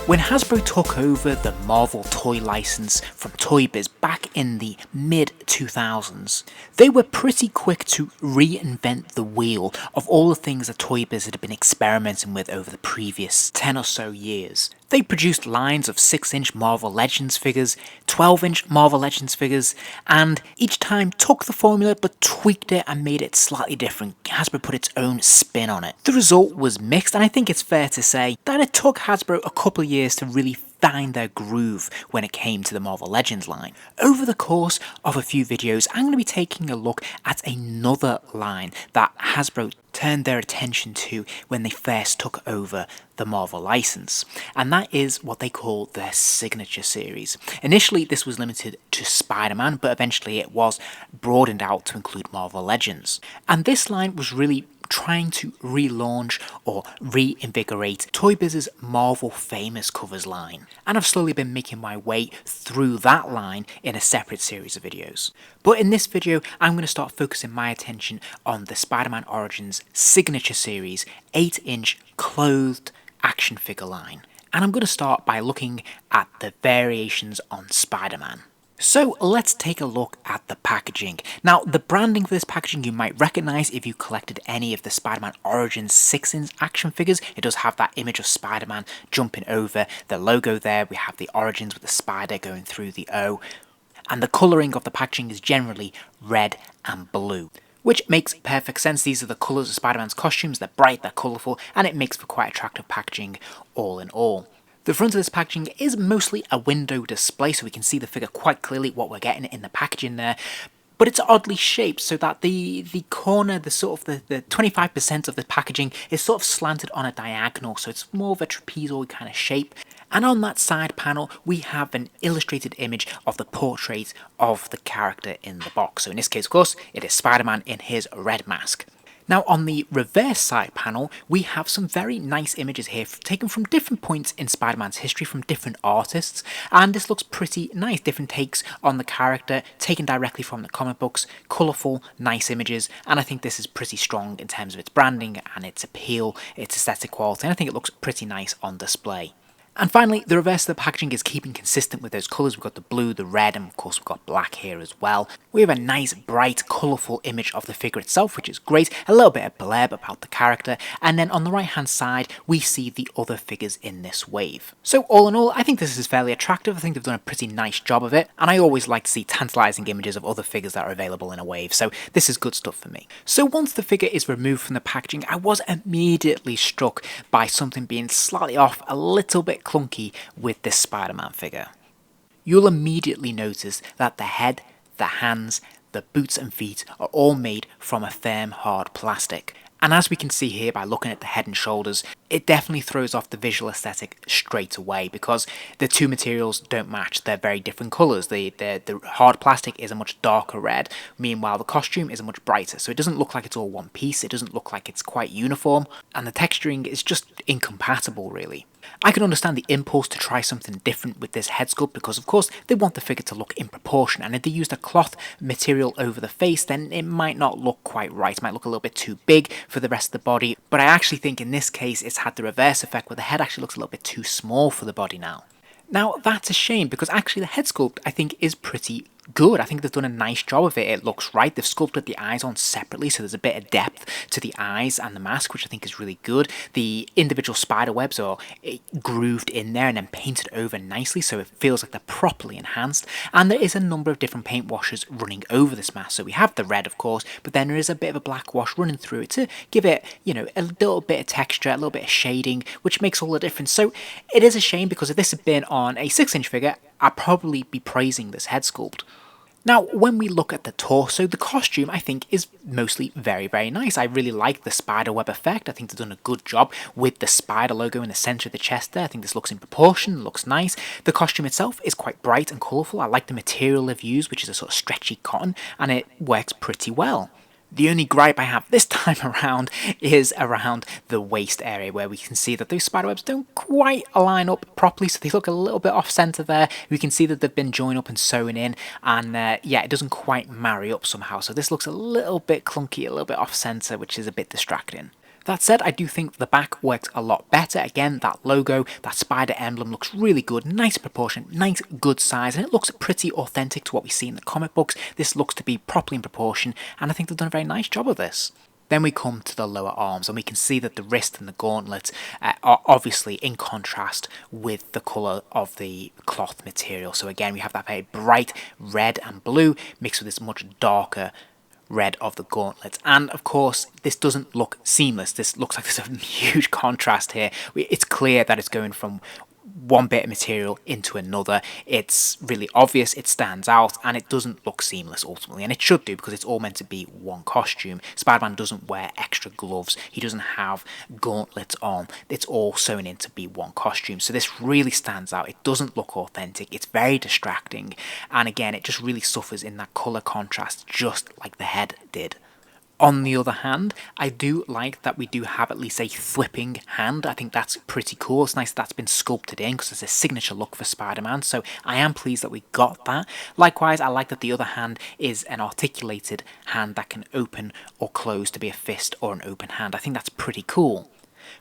When Hasbro took over the Marvel toy license from Toy Biz back in the mid-2000s, they were pretty quick to reinvent the wheel of all the things that Toy Biz had been experimenting with over the previous 10 or so years. They produced lines of 6-inch Marvel Legends figures, 12-inch Marvel Legends figures, and each time took the formula but tweaked it and made it slightly different. Hasbro put its own spin on it. The result was mixed, and I think it's fair to say that it took Hasbro a couple of years to really find their groove when it came to the Marvel Legends line. Over the course of a few videos, I'm going to be taking a look at another line that Hasbro turned their attention to when they first took over the Marvel license, and that is what they call their Signature series. Initially this was limited to Spider-Man, but eventually it was broadened out to include Marvel Legends, and this line was really trying to relaunch or reinvigorate Toy Biz's Marvel Famous Covers line, and I've slowly been making my way through that line in a separate series of videos. But in this video I'm going to start focusing my attention on the Spider-Man Origins Signature series 8-inch clothed action figure line, and I'm going to start by looking at the variations on Spider-Man. So let's take a look at the packaging. Now, the branding for this packaging you might recognise if you collected any of the Spider-Man Origins 6-inch action figures. It does have that image of Spider-Man jumping over the logo there. We have the Origins with the spider going through the O. And the colouring of the packaging is generally red and blue, which makes perfect sense. These are the colours of Spider-Man's costumes. They're bright, they're colourful, and it makes for quite attractive packaging all in all. The front of this packaging is mostly a window display, so we can see the figure quite clearly, what we're getting in the packaging there. But it's oddly shaped so that the corner, the 25% of the packaging is sort of slanted on a diagonal, so it's more of a trapezoid kind of shape. And on that side panel, we have an illustrated image of the portrait of the character in the box. So in this case, of course, it is Spider-Man in his red mask. Now on the reverse side panel, we have some very nice images here taken from different points in Spider-Man's history from different artists, and this looks pretty nice. Different takes on the character taken directly from the comic books, colourful, nice images, and I think this is pretty strong in terms of its branding and its appeal, its aesthetic quality, and I think it looks pretty nice on display. And finally, the reverse of the packaging is keeping consistent with those colours. We've got the blue, the red, and of course we've got black here as well. We have a nice, bright, colourful image of the figure itself, which is great. A little bit of blurb about the character. And then on the right hand side, we see the other figures in this wave. So all in all, I think this is fairly attractive. I think they've done a pretty nice job of it. And I always like to see tantalising images of other figures that are available in a wave. So this is good stuff for me. So once the figure is removed from the packaging, I was immediately struck by something being slightly off, a little bit clunky with this Spider-Man figure. You'll immediately notice that the head, the hands, the boots and feet are all made from a firm, hard plastic. And as we can see here by looking at the head and shoulders, it definitely throws off the visual aesthetic straight away because the two materials don't match. They're very different colours. The hard plastic is a much darker red, meanwhile the costume is a much brighter. So it doesn't look like it's all one piece, it doesn't look like it's quite uniform, and the texturing is just incompatible really. I can understand the impulse to try something different with this head sculpt because of course they want the figure to look in proportion, and if they used a cloth material over the face then it might not look quite right, it might look a little bit too big for the rest of the body, but I actually think in this case it's had the reverse effect where the head actually looks a little bit too small for the body now. Now that's a shame because actually the head sculpt I think is pretty good. I think they've done a nice job of it. It looks right. They've sculpted the eyes on separately, so there's a bit of depth to the eyes and the mask, which I think is really good. The individual spider webs are grooved in there and then painted over nicely, so it feels like they're properly enhanced. And there is a number of different paint washes running over this mask. So we have the red, of course, but then there is a bit of a black wash running through it to give it, you know, a little bit of texture, a little bit of shading, which makes all the difference. So it is a shame because if this had been on a 6-inch figure, I'd probably be praising this head sculpt. Now, when we look at the torso, the costume, I think, is mostly very, very nice. I really like the spiderweb effect. I think they've done a good job with the spider logo in the centre of the chest there. I think this looks in proportion, looks nice. The costume itself is quite bright and colourful. I like the material they've used, which is a sort of stretchy cotton, and it works pretty well. The only gripe I have this time around is around the waist area, where we can see that those spiderwebs don't quite align up properly, so they look a little bit off centre there. We can see that they've been joined up and sewn in, and yeah, it doesn't quite marry up somehow, so this looks a little bit clunky, a little bit off centre, which is a bit distracting. That said, I do think the back works a lot better. Again, that logo, that spider emblem looks really good, nice proportion, nice good size, and it looks pretty authentic to what we see in the comic books. This looks to be properly in proportion, and I think they've done a very nice job of this. Then we come to the lower arms, and we can see that the wrist and the gauntlet are obviously in contrast with the colour of the cloth material. So again, we have that very bright red and blue mixed with this much darker red of the gauntlet, and of course this doesn't look seamless. This looks like there's a huge contrast here. It's clear that it's going from one bit of material into another. It's really obvious, it stands out, and it doesn't look seamless ultimately, and it should do because it's all meant to be one costume. Spider-Man doesn't wear extra gloves, he doesn't have gauntlets on, it's all sewn in to be one costume, so this really stands out. It doesn't look authentic, it's very distracting, and again it just really suffers in that colour contrast just like the head did. On the other hand, I do like that we do have at least a thwipping hand. I think that's pretty cool. It's nice that that's been sculpted in because it's a signature look for Spider-Man, so I am pleased that we got that. Likewise, I like that the other hand is an articulated hand that can open or close to be a fist or an open hand. I think that's pretty cool.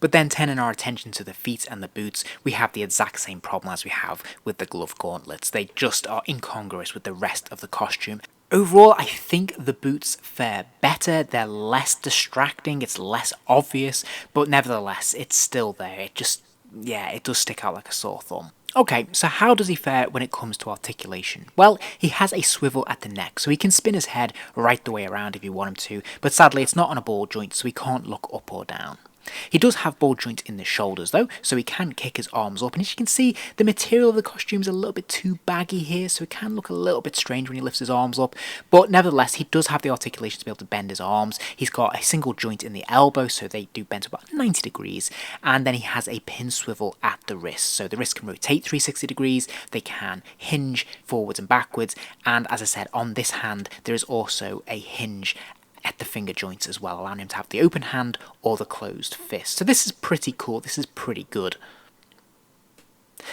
But then turning our attention to the feet and the boots, we have the exact same problem as we have with the glove gauntlets. They just are incongruous with the rest of the costume. Overall, I think the boots fare better, they're less distracting, it's less obvious, but nevertheless, it's still there. It just, yeah, it does stick out like a sore thumb. Okay, so how does he fare when it comes to articulation? Well, he has a swivel at the neck, so he can spin his head right the way around if you want him to, but sadly it's not on a ball joint, so he can't look up or down. He does have ball joints in the shoulders though, so he can kick his arms up, and as you can see, the material of the costume is a little bit too baggy here, so it can look a little bit strange when he lifts his arms up, but nevertheless, he does have the articulation to be able to bend his arms. He's got a single joint in the elbow, so they do bend to about 90 degrees, and then he has a pin swivel at the wrist, so the wrist can rotate 360 degrees, they can hinge forwards and backwards, and as I said, on this hand, there is also a hinge at the finger joints as well, allowing him to have the open hand or the closed fist. So this is pretty cool, this is pretty good.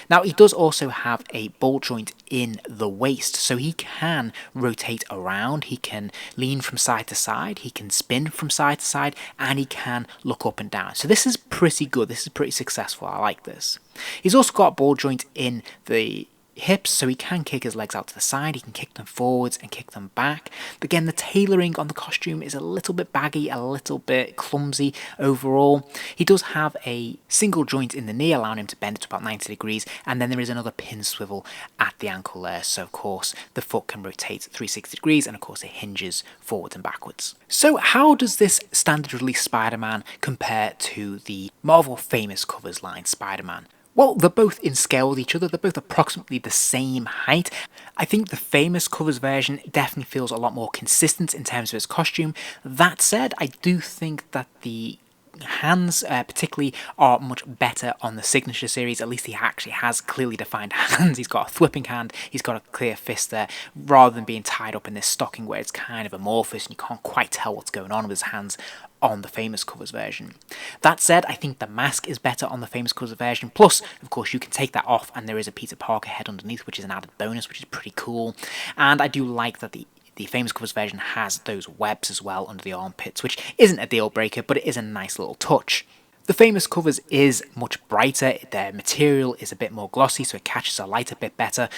Now he does also have a ball joint in the waist, so he can rotate around, he can lean from side to side, he can spin from side to side, and he can look up and down. So this is pretty good, this is pretty successful, I like this. He's also got a ball joint in the hips, so he can kick his legs out to the side, he can kick them forwards and kick them back. Again, the tailoring on the costume is a little bit baggy, a little bit clumsy overall. He does have a single joint in the knee, allowing him to bend it to about 90 degrees, and then there is another pin swivel at the ankle there, so of course the foot can rotate 360 degrees, and of course it hinges forwards and backwards. So how does this standard release Spider-Man compare to the Marvel Famous Covers line Spider-Man? Well, they're both in scale with each other, they're both approximately the same height. I think the Famous Covers version definitely feels a lot more consistent in terms of his costume. That said, I do think that the hands particularly are much better on the Signature series. At least he actually has clearly defined hands. He's got a thwipping hand, he's got a clear fist there, rather than being tied up in this stocking where it's kind of amorphous and you can't quite tell what's going on with his hands on the Famous Covers version. That said, I think the mask is better on the Famous Covers version, plus of course you can take that off and there is a Peter Parker head underneath, which is an added bonus, which is pretty cool. And I do like that the Famous Covers version has those webs as well under the armpits, which isn't a deal breaker, but it is a nice little touch. The Famous Covers is much brighter, their material is a bit more glossy, so it catches the light a bit better,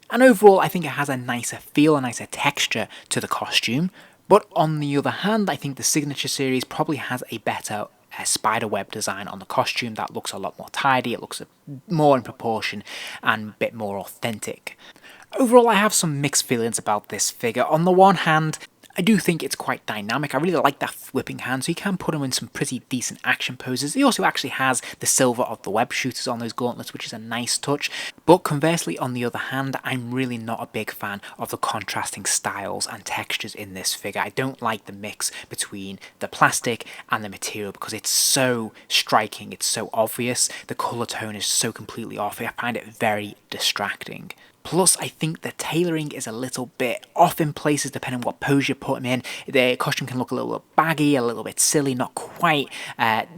and overall I think it has a nicer feel, a nicer texture to the costume. But on the other hand, I think the Signature series probably has a better spiderweb design on the costume that looks a lot more tidy, it looks more in proportion and a bit more authentic. Overall, I have some mixed feelings about this figure. On the one hand, I do think it's quite dynamic. I really like that whipping hand, so you can put him in some pretty decent action poses. He also actually has the silver of the web shooters on those gauntlets, which is a nice touch. But conversely, on the other hand, I'm really not a big fan of the contrasting styles and textures in this figure. I don't like the mix between the plastic and the material because it's so striking, it's so obvious. The colour tone is so completely off. I find it very distracting. Plus, I think the tailoring is a little bit off in places depending on what pose you put him in. The costume can look a little bit baggy, a little bit silly, not quite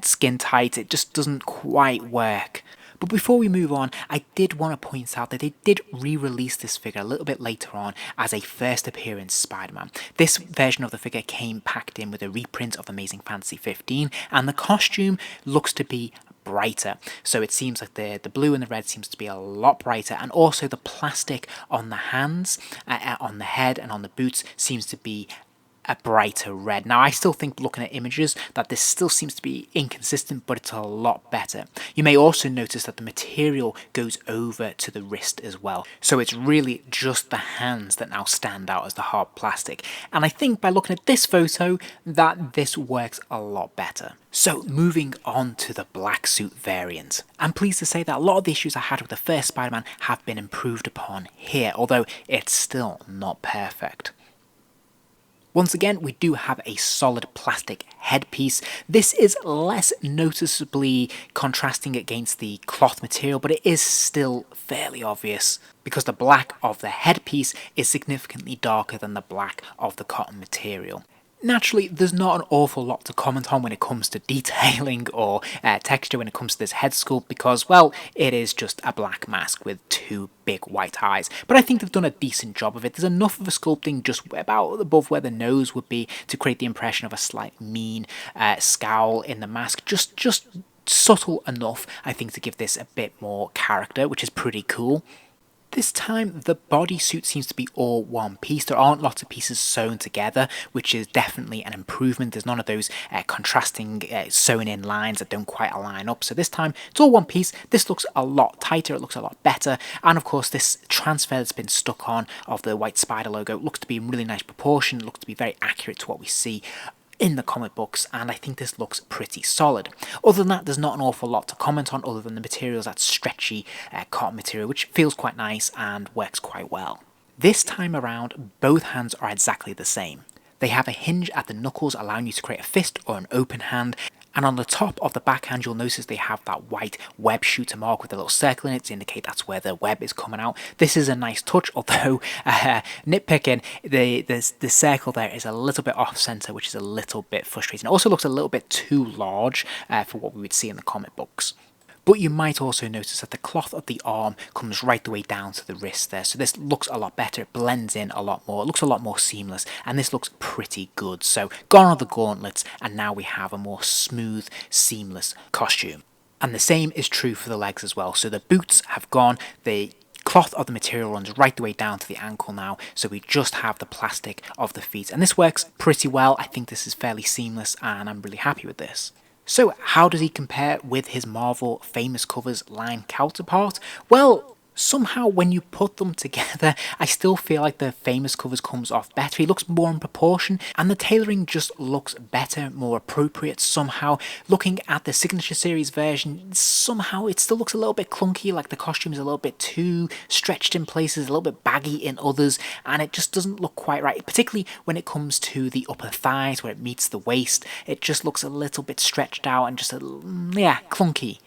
skin tight. It just doesn't quite work. But before we move on, I did want to point out that they did re-release this figure a little bit later on as a first appearance Spider-Man. This version of the figure came packed in with a reprint of Amazing Fantasy 15, and the costume looks to be brighter. So it seems like the blue and the red seems to be a lot brighter, and also the plastic on the hands, on the head and on the boots seems to be a brighter red. Now I still think, looking at images, that this still seems to be inconsistent, but it's a lot better. You may also notice that the material goes over to the wrist as well, so it's really just the hands that now stand out as the hard plastic, and I think by looking at this photo that this works a lot better. So moving on to the black suit variant, I'm pleased to say that a lot of the issues I had with the first Spider-Man have been improved upon here, although it's still not perfect. Once again, we do have a solid plastic headpiece. This is less noticeably contrasting against the cloth material, but it is still fairly obvious because the black of the headpiece is significantly darker than the black of the cotton material. Naturally, there's not an awful lot to comment on when it comes to detailing or texture when it comes to this head sculpt because, well, it is just a black mask with two big white eyes. But I think they've done a decent job of it. There's enough of a sculpting just about above where the nose would be to create the impression of a slight mean scowl in the mask. Just subtle enough, I think, to give this a bit more character, which is pretty cool. This time the bodysuit seems to be all one piece. There aren't lots of pieces sewn together, which is definitely an improvement. There's none of those contrasting sewn in lines that don't quite align up. So this time it's all one piece. This looks a lot tighter, it looks a lot better, and of course this transfer that's been stuck on of the white spider logo looks to be in really nice proportion. It looks to be very accurate to what we see in the comic books, and I think this looks pretty solid. Other than that, there's not an awful lot to comment on other than the materials, that stretchy cotton material, which feels quite nice and works quite well. This time around, both hands are exactly the same. They have a hinge at the knuckles allowing you to create a fist or an open hand, and on the top of the backhand you'll notice they have that white web shooter mark with a little circle in it to indicate that's where the web is coming out. This is a nice touch, although nitpicking, the circle there is a little bit off center, which is a little bit frustrating. It also looks a little bit too large for what we would see in the comic books. But you might also notice that the cloth of the arm comes right the way down to the wrist there. So this looks a lot better, it blends in a lot more, it looks a lot more seamless, and this looks pretty good. So gone are the gauntlets, and now we have a more smooth, seamless costume. And the same is true for the legs as well. So the boots have gone, the cloth of the material runs right the way down to the ankle now, so we just have the plastic of the feet. And this works pretty well. I think this is fairly seamless, and I'm really happy with this. So how does he compare with his Marvel Famous Covers line counterpart? Well, somehow when you put them together, I still feel like the Famous Covers comes off better. He looks more in proportion, and the tailoring just looks better, more appropriate somehow. Looking at the Signature Series version, somehow it still looks a little bit clunky, like the costume is a little bit too stretched in places, a little bit baggy in others, and it just doesn't look quite right, particularly when it comes to the upper thighs where it meets the waist. It just looks a little bit stretched out and just a little, clunky.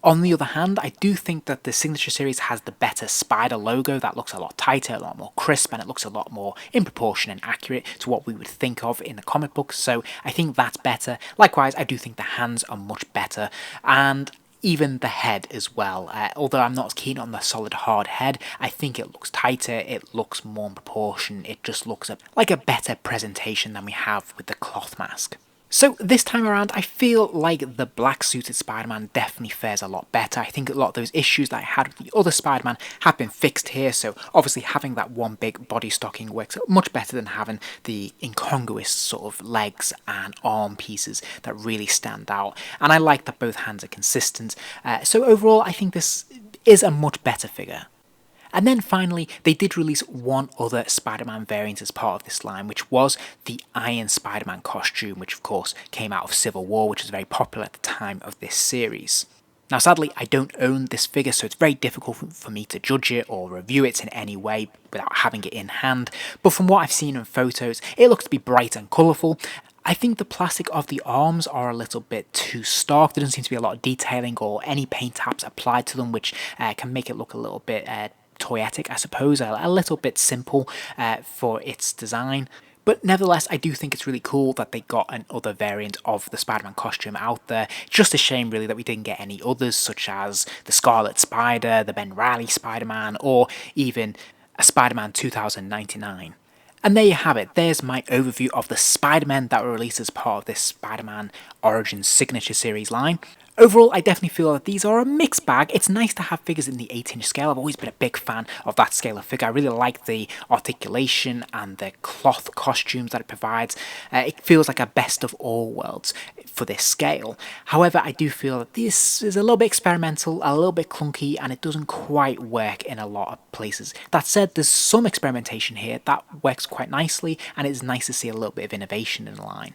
On the other hand, I do think that the Signature Series has the better spider logo that looks a lot tighter, a lot more crisp, and it looks a lot more in proportion and accurate to what we would think of in the comic books, so I think that's better. Likewise, I do think the hands are much better, and even the head as well. Although I'm not keen on the solid hard head, I think it looks tighter, it looks more in proportion, it just looks like a better presentation than we have with the cloth mask. So this time around, I feel like the black suited Spider-Man definitely fares a lot better. I think a lot of those issues that I had with the other Spider-Man have been fixed here, so obviously having that one big body stocking works much better than having the incongruous sort of legs and arm pieces that really stand out. And I like that both hands are consistent, so overall I think this is a much better figure. And then finally, they did release one other Spider-Man variant as part of this line, which was the Iron Spider-Man costume, which of course came out of Civil War, which was very popular at the time of this series. Now sadly, I don't own this figure, so it's very difficult for me to judge it or review it in any way without having it in hand, but from what I've seen in photos, it looks to be bright and colourful. I think the plastic of the arms are a little bit too stark. There doesn't seem to be a lot of detailing or any paint apps applied to them, which can make it look a little bit toyetic, I suppose, a little bit simple for its design. But nevertheless, I do think it's really cool that they got another variant of the Spider-Man costume out there. Just a shame really that we didn't get any others, such as the Scarlet Spider, the Ben Reilly Spider-Man, or even a Spider-Man 2099. And there you have it, there's my overview of the Spider-Men that were released as part of this Spider-Man Origins Signature Series line. Overall, I definitely feel that these are a mixed bag. It's nice to have figures in the 8-inch scale. I've always been a big fan of that scale of figure. I really like the articulation and the cloth costumes that it provides. It feels like a best of all worlds for this scale. However, I do feel that this is a little bit experimental, a little bit clunky, and it doesn't quite work in a lot of places. That said, there's some experimentation here that works quite nicely, and it's nice to see a little bit of innovation in the line.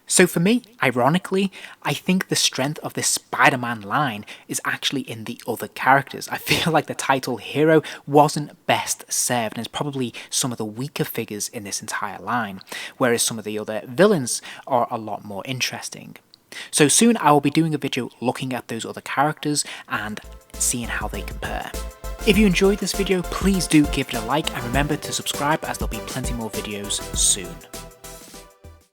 So for me, ironically, I think the strength of this Spider-Man line is actually in the other characters. I feel like the title hero wasn't best served and is probably some of the weaker figures in this entire line, whereas some of the other villains are a lot more interesting. So soon I will be doing a video looking at those other characters and seeing how they compare. If you enjoyed this video, please do give it a like and remember to subscribe as there'll be plenty more videos soon.